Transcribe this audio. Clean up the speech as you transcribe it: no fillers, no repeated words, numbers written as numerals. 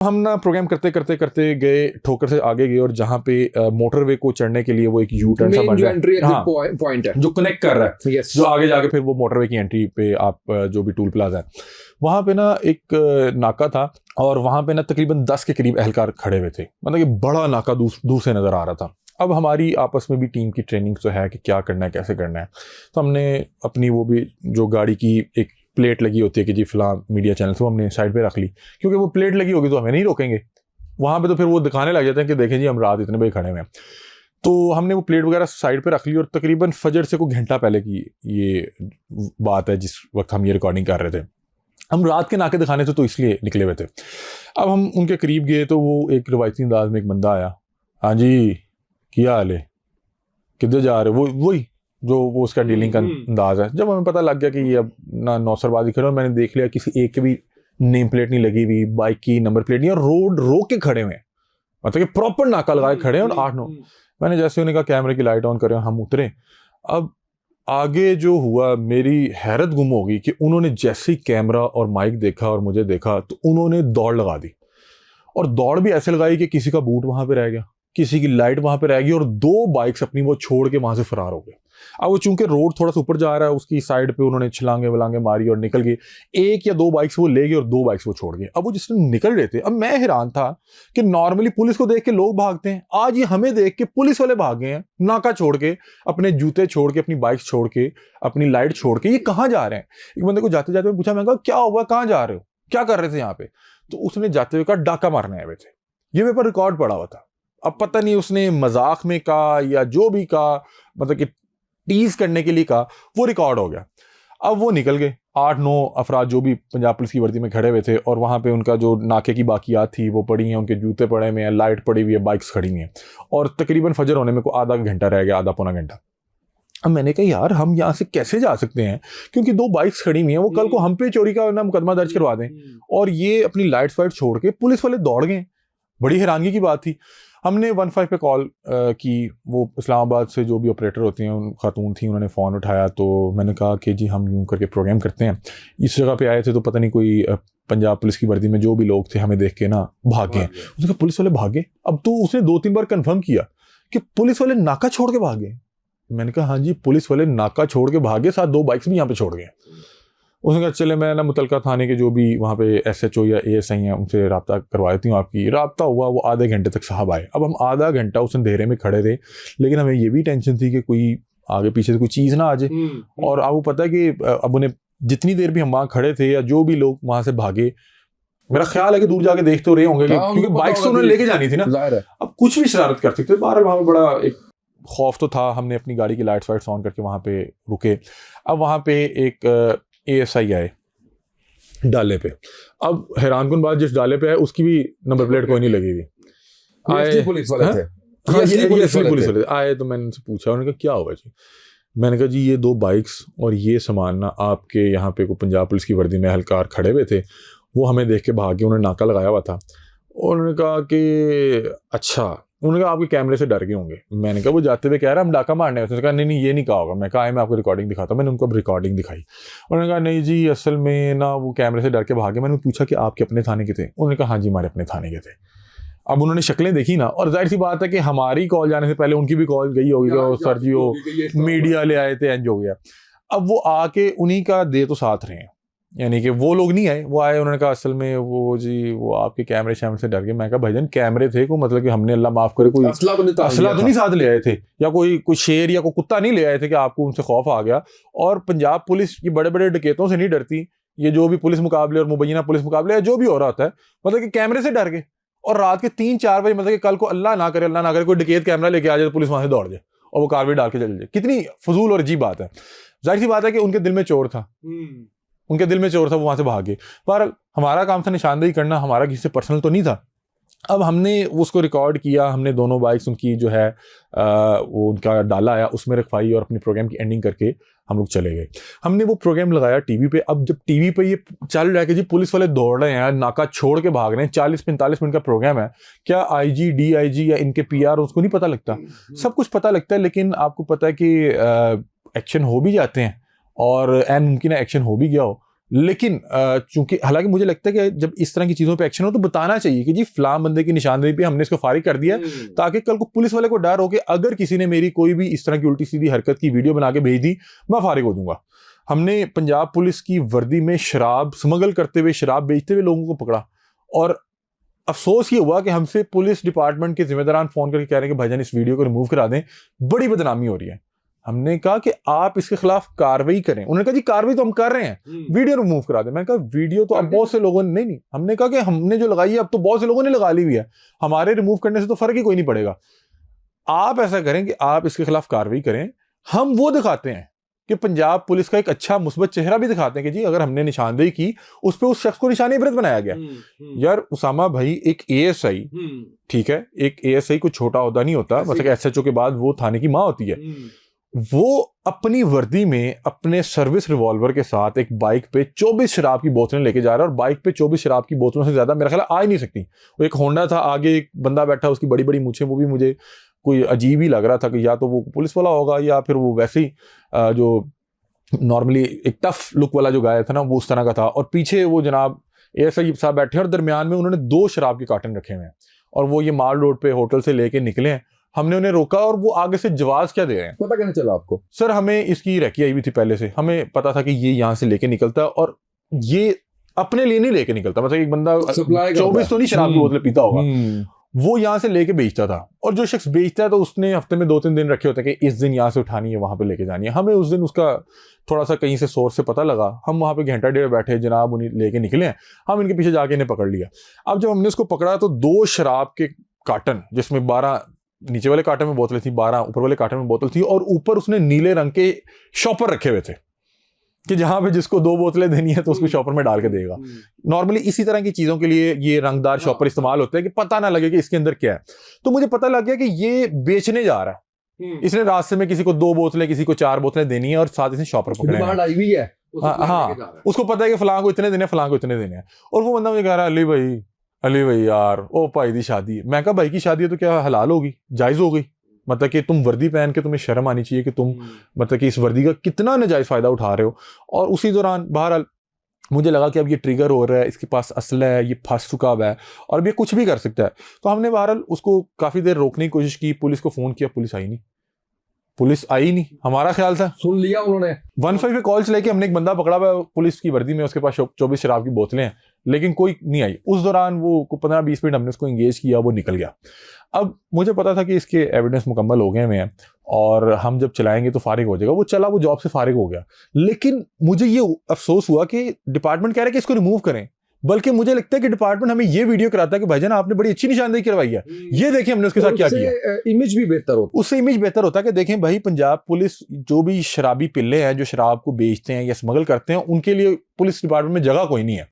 हम ना प्रोग्राम करते करते करते गए, ठोकर से आगे गए और जहाँ पे मोटरवे को चढ़ने के लिए वो एक यू टर्न सा बन रहा है, हाँ, पॉइंट है जो कनेक्ट कर रहा है, yes. जो आगे जाके फिर वो मोटरवे की एंट्री पे आप जो भी टूल प्लाजा है वहाँ पे ना एक नाका था और वहाँ पे ना तकरीबन 10 के करीब एहलकार खड़े हुए थे। मतलब कि बड़ा नाका दूर से नज़र आ रहा था। अब हमारी आपस में भी टीम की ट्रेनिंग तो है कि क्या करना है कैसे करना है, तो हमने अपनी वो भी जो गाड़ी की एक प्लेट लगी होती है कि जी फिलहाल मीडिया चैनल, तो हमने साइड पे रख ली, क्योंकि वो प्लेट लगी होगी तो हमें नहीं रोकेंगे वहाँ पे, तो फिर वो दिखाने लग जाते हैं कि देखें जी हम रात इतने बजे खड़े हुए हैं। तो हमने वो प्लेट वगैरह साइड पे रख ली और तकरीबन फजर से कोई घंटा पहले की ये बात है जिस वक्त हम ये रिकॉर्डिंग कर रहे थे। हम रात के नाके दिखाने थे तो इसलिए निकले हुए थे। अब हम उनके करीब गए तो वो एक रवायती अंदाज में एक बंदा आया, हाँ जी क्या हाल है, किधर जा रहे हो, वही जो वो उसका डीलिंग का अंदाज है। जब हमें पता लग गया कि ये अब ना नौसरबाजी करे, और मैंने देख लिया किसी एक के भी नेम प्लेट नहीं लगी हुई, बाइक की नंबर प्लेट नहीं, और रोड रोक के खड़े हुए हैं, मतलब कि प्रॉपर नाका लगाए खड़े हैं। और 8-9 मैंने जैसे उन्हें कहा कैमरे की लाइट ऑन करें, हम उतरे। अब आगे जो हुआ मेरी हैरत गुम हो गई कि उन्होंने जैसे ही कैमरा और माइक देखा और मुझे देखा तो उन्होंने दौड़ लगा दी, और दौड़ भी ऐसे लगाई कि किसी का बूट वहां पे रह गया, किसी की लाइट वहां पे रह गई, और 2 बाइक्स अपनी वो छोड़ के वहां से फरार हो गए। अब वो चूंकि रोड थोड़ा सा ऊपर जा रहा है, उसकी साइड पे उन्होंने छलांगे वलांगे मारी और निकल गए। 1 या 2 बाइक्स वो ले गए और 2 बाइक्स वो छोड़ गए। अब वो जिसने निकल रहे थे, अब मैं हैरान था कि नॉर्मली पुलिस को देख के लोग भागते हैं, आज ये हमें देख के पुलिस वाले भाग गए हैं, नाका छोड़ के, अपने जूते छोड़ के, अपनी बाइक छोड़ के, अपनी लाइट छोड़ के। ये कहाँ जा रहे हैं? एक बंदे को जाते जाते पूछा, मैं कहा क्या हुआ, कहाँ जा रहे हो, क्या कर रहे थे यहाँ पे? तो उसने जाते हुए कहा डाका मारने आए हुए थे। ये मेरे पर रिकॉर्ड पड़ा हुआ था। अब पता नहीं उसने मजाक में कहा या जो भी कहा, मतलब कि टीज करने के लिए कहा, वो रिकॉर्ड हो गया। अब वो निकल गए 8-9 अफराद जो भी पंजाब पुलिस की वर्दी में खड़े हुए थे, और वहां पे उनका जो नाके की बाकियात थी वो पड़ी हैं, उनके जूते पड़े हुए हैं, लाइट पड़ी हुई है, बाइक्स खड़ी हुई हैं, और तकरीबन फजर होने में को आधा घंटा रह गया, आधा पौना घंटा। अब मैंने कहा यार हम यहाँ से कैसे जा सकते हैं, क्योंकि 2 बाइक्स खड़ी हुई हैं, वो कल को हम पे चोरी का ना मुकदमा दर्ज करवा दें, और ये अपनी लाइट्स वाइट छोड़ के पुलिस वाले दौड़ गए। बड़ी हैरानगी की बात थी। हमने 15 पे कॉल की, वो इस्लामाबाद से जो भी ऑपरेटर होती हैं उन खातून थी, उन्होंने फ़ोन उठाया। तो मैंने कहा कि जी हम यूं करके प्रोग्राम करते हैं, इस जगह पे आए थे, तो पता नहीं कोई पंजाब पुलिस की वर्दी में जो भी लोग थे हमें देख के ना भागे। उसने कहा पुलिस वाले भागे? अब तो उसने 2-3 बार कंफर्म किया कि पुलिस वाले नाका छोड़ के भागे। मैंने कहा हाँ जी पुलिस वाले नाका छोड़ के भागे, साथ 2 बाइक्स भी यहाँ पे छोड़ गए। उसने कहा चले मैं ना मुतलका थाने के जो भी वहाँ पे SHO या ASI हैं उनसे रब्ता करवा देती हूँ आपकी। रब्ता हुआ, वो आधे घंटे तक साहब आए। अब हम आधा घंटा उस अंधेरे में खड़े थे, लेकिन हमें ये भी टेंशन थी कि कोई आगे पीछे से कोई चीज़ ना आ जाए। और आपको पता है कि अब उन्हें जितनी देर भी हम वहाँ खड़े थे या जो भी लोग वहाँ से भागे, मेरा ख्याल है कि दूर जाके देखते हो रहे होंगे, क्योंकि बाइक्स तो उन्होंने लेके जानी थी ना, अब कुछ भी शरारत कर सकते। बहरहाल वहाँ पे बड़ा एक खौफ तो था। हमने अपनी गाड़ी की लाइट्स वाइट्स ऑन करके वहाँ पे रुके। अब वहाँ पे एक ASI आए डाले पे। अब हैरानकुन बात, जिस डाले पे है उसकी भी नंबर प्लेट कोई नहीं लगी हुई। आए पुलिस वाले थे, ये पुलिस वाले आए। तो मैंने उनसे पूछा, उन्होंने कहा क्या हुआ जी? मैंने कहा जी ये 2 बाइक्स और ये सामान ना आपके यहाँ पे कोई पंजाब पुलिस की वर्दी में एहलकार खड़े हुए थे, वो हमें देख के भागे, उन्होंने नाका लगाया हुआ था। और उन्होंने कहा कि अच्छा, उन्होंने कहा आपके कैमरे से डर गए होंगे। मैंने कहा वो जाते हुए कह रहा हम डाका मारने। उसने कहा नहीं ये नहीं कहा होगा। मैं कहा आए मैं आपको रिकॉर्डिंग दिखाता हूँ। मैंने उनको अब रिकॉर्डिंग दिखाई। उन्होंने कहा नहीं जी असल में ना वो कैमरे से डर के भागे। मैंने पूछा कि आपके अपने थाने के थे? उन्होंने कहा हाँ जी हमारे अपने थाने के थे। अब उन्होंने शक्लें देखी ना, और जाहिर सी बात है कि हमारी कॉल जाने से पहले उनकी भी कॉल गई होगी कि सर जी वो मीडिया ले आए थे, एंज हो गया। अब वो आके उन्हीं का दे तो साथ रहे हैं, यानी कि वो लोग नहीं आए, वो आए। उन्होंने कहा असल में वो जी वो आपके कैमरे शैमरे से डर गए। मैं कहा भाईजान कैमरे थे को मतलब कि हमने अल्लाह माफ करे कोई असला तो नहीं साथ ले आए थे, या कोई शेर या कोई कुत्ता नहीं ले आए थे कि आपको उनसे खौफ आ गया। और पंजाब पुलिस की बड़े बड़े डकैतों से नहीं डरती। ये जो भी पुलिस मुकाबले और मुबैना पुलिस मुकाबले या जो भी हो रहा होता है, मतलब कि कैमरे से डर गए। और रात के 3-4 बजे, मतलब कि कल को अल्लाह ना करे कोई डकैत कैमरा लेके आ जाए तो पुलिस वहां से दौड़ जाए और वो कार्रवाई डाल के चल जाए। कितनी फजूल और अजीब बात है। जाहिर सी बात है कि उनके दिल में चोर था, उनके दिल में चोर था, वो वहां से भागे। पर हमारा काम था निशानदेही करना, हमारा किसी से पर्सनल तो नहीं था। अब हमने उसको रिकॉर्ड किया, हमने दोनों बाइक्स उनकी जो है वो उनका डाला आया उसमें रखवाई और अपनी प्रोग्राम की एंडिंग करके हम लोग चले गए। हमने वो प्रोग्राम लगाया टीवी पे। अब जब टीवी पे ये चल रहा है कि जी पुलिस वाले दौड़ रहे हैं, नाका छोड़ के भाग रहे हैं, 40-45 मिनट का प्रोग्राम है, क्या IG DIG या इनके PR उसको नहीं पता लगता? सब कुछ पता लगता है, लेकिन आपको पता है कि एक्शन हो भी जाते हैं और एन मुमकिन एक्शन हो भी गया हो लेकिन चूंकि हालांकि मुझे लगता है कि जब इस तरह की चीज़ों पे एक्शन हो तो बताना चाहिए कि जी फलां बंदे की निशानदेही पे हमने इसको फारिग कर दिया है, ताकि कल को पुलिस वाले को डर हो कि अगर किसी ने मेरी कोई भी इस तरह की उल्टी सीधी हरकत की वीडियो बना के भेज दी, मैं फारिग हो दूंगा। हमने पंजाब पुलिस की वर्दी में शराब स्मगल करते हुए, शराब बेचते हुए लोगों को पकड़ा, और अफसोस ये हुआ कि हमसे पुलिस डिपार्टमेंट के जिम्मेदारान फोन करके कह रहे हैं कि भाईजान इस वीडियो को रिमूव करा दें, बड़ी बदनामी हो रही है। हमने कहा कि आप इसके खिलाफ कार्रवाई करें। उन्होंने कहा जी कार्रवाई तो हम कर रहे हैं, वीडियो रिमूव करा दें। मैंने कहा वीडियो तो अब बहुत से लोगों ने नहीं, हमने कहा कि हमने जो लगाई है अब तो बहुत से लोगों ने लगा ली हुई है, हमारे रिमूव करने से तो फर्क ही कोई नहीं पड़ेगा। आप ऐसा करें कि आप इसके खिलाफ कार्रवाई करें, हम वो दिखाते हैं कि पंजाब पुलिस का एक अच्छा मुस्बत चेहरा भी दिखाते हैं कि जी अगर हमने निशानदेही की उस पर उस शख्स को निशान इबरत बनाया गया। यार उसामा भाई एक एएसआई, ठीक है, एक एएसआई को छोटा ओहदा नहीं होता, मतलब एसएचओ के बाद वो थाने की माँ होती है। वो अपनी वर्दी में अपने सर्विस रिवॉल्वर के साथ एक बाइक पे 24 शराब की बोतलें लेके जा रहा है, और बाइक पे 24 शराब की बोतलों से ज्यादा मेरा ख्याल आ ही नहीं सकती। वो एक होंडा था, आगे एक बंदा बैठा, उसकी बड़ी बड़ी मूछें, वो भी मुझे कोई अजीब ही लग रहा था कि या तो वो पुलिस वाला होगा या फिर वो वैसे ही जो नॉर्मली एक टफ लुक वाला जो गाय था ना, वो उस तरह का था। और पीछे वो जनाब एएसआई साहब बैठे हैं, और दरमियान में उन्होंने 2 शराब के कार्टन रखे हुए हैं, और वो ये माल रोड पे होटल से लेके निकले हैं। हमने उन्हें रोका, और वो आगे से जवाब क्या दे रहे हैं। पता कैसे चला आपको? सर हमें इसकी रैकी आई हुई थी पहले से, हमें पता था कि ये यहाँ से लेके निकलता है, और ये अपने लिए नहीं लेके निकलता। मतलब एक बंदा 24 तो नहीं शराब की बोतलें पीता होगा, वो यहाँ से लेके बेचता था। और जो शख्स बेचता है तो उसने हफ्ते में 2-3 दिन रखे होते हैं कि इस दिन यहाँ से उठानी है, वहां पे लेके जानी है। हमें उस दिन उसका थोड़ा सा कहीं से सोर्स से पता लगा, हम वहां पे घंटा डेढ़ बैठे, जनाब उन्हें लेके निकले हैं, हम इनके पीछे जाके इन्हें पकड़ लिया। अब जब हमने उसको पकड़ा तो 2 शराब के कार्टन, जिसमें 12 नीचे वाले कार्टन में बोतलें थी, 12 ऊपर वाले कार्टन में बोतल थी, और ऊपर उसने नीले रंग के शॉपर रखे हुए थे कि जहां पे जिसको 2 बोतलें देनी है तो उसको शॉपर में डाल के देगा। नॉर्मली इसी तरह की चीजों के लिए ये रंगदार शॉपर इस्तेमाल होते हैं कि पता ना लगे कि इसके अंदर क्या है। तो मुझे पता लग गया कि ये बेचने जा रहा है। इसने रास्ते में किसी को 2 बोतलें, किसी को 4 बोतलें देनी है, और साथ इसने शॉपर पकड़े हैं। हाँ, उसको पता है कि फलां को इतने देने, फलां को इतने देने हैं। और वो बंदा मुझे कह रहा है अली भाई यार, ओ भाई दी शादी है। मैं कहा भाई की शादी है तो क्या हलाल होगी, जायज हो गई? मतलब कि तुम वर्दी पहन के तुम्हें शर्म आनी चाहिए कि तुम मतलब कि इस वर्दी का कितना नाजायज फायदा उठा रहे हो। और उसी दौरान बहरहाल मुझे लगा कि अब ये ट्रिगर हो रहा है, इसके पास असला है, ये फंस चुका हुआ है और अब ये कुछ भी कर सकता है। तो हमने बहरहाल उसको काफी देर रोकने की कोशिश की, पुलिस को फोन किया, पुलिस आई नहीं। हमारा ख्याल था सुन लिया उन्होंने, 15 पे कॉल्स लेके हमने एक बंदा पकड़ा हुआ पुलिस की वर्दी में, उसके पास 24 शराब की बोतलें हैं, लेकिन कोई नहीं आई। उस दौरान वो 15-20 मिनट हमने उसको एंगेज किया, वो निकल गया। अब मुझे पता था कि इसके एविडेंस मुकम्मल हो गए हुए हैं और हम जब चलाएंगे तो फारिग हो जाएगा। वो चला, वो जॉब से फारिग हो गया। लेकिन मुझे ये अफसोस हुआ कि डिपार्टमेंट कह रहा है कि इसको रिमूव करें, बल्कि मुझे लगता है कि डिपार्टमेंट हमें ये वीडियो कराता है कि भाईजान आपने बड़ी अच्छी निशानदेही करवाई है, ये देखिए हमने उसके साथ क्या किया। इमेज भी बेहतर होता, उससे इमेज बेहतर होता है कि देखें भाई पंजाब पुलिस जो भी शराबी पिल्ले हैं जो शराब को बेचते हैं या स्मगल करते हैं, उनके लिए पुलिस डिपार्टमेंट में जगह कोई नहीं है।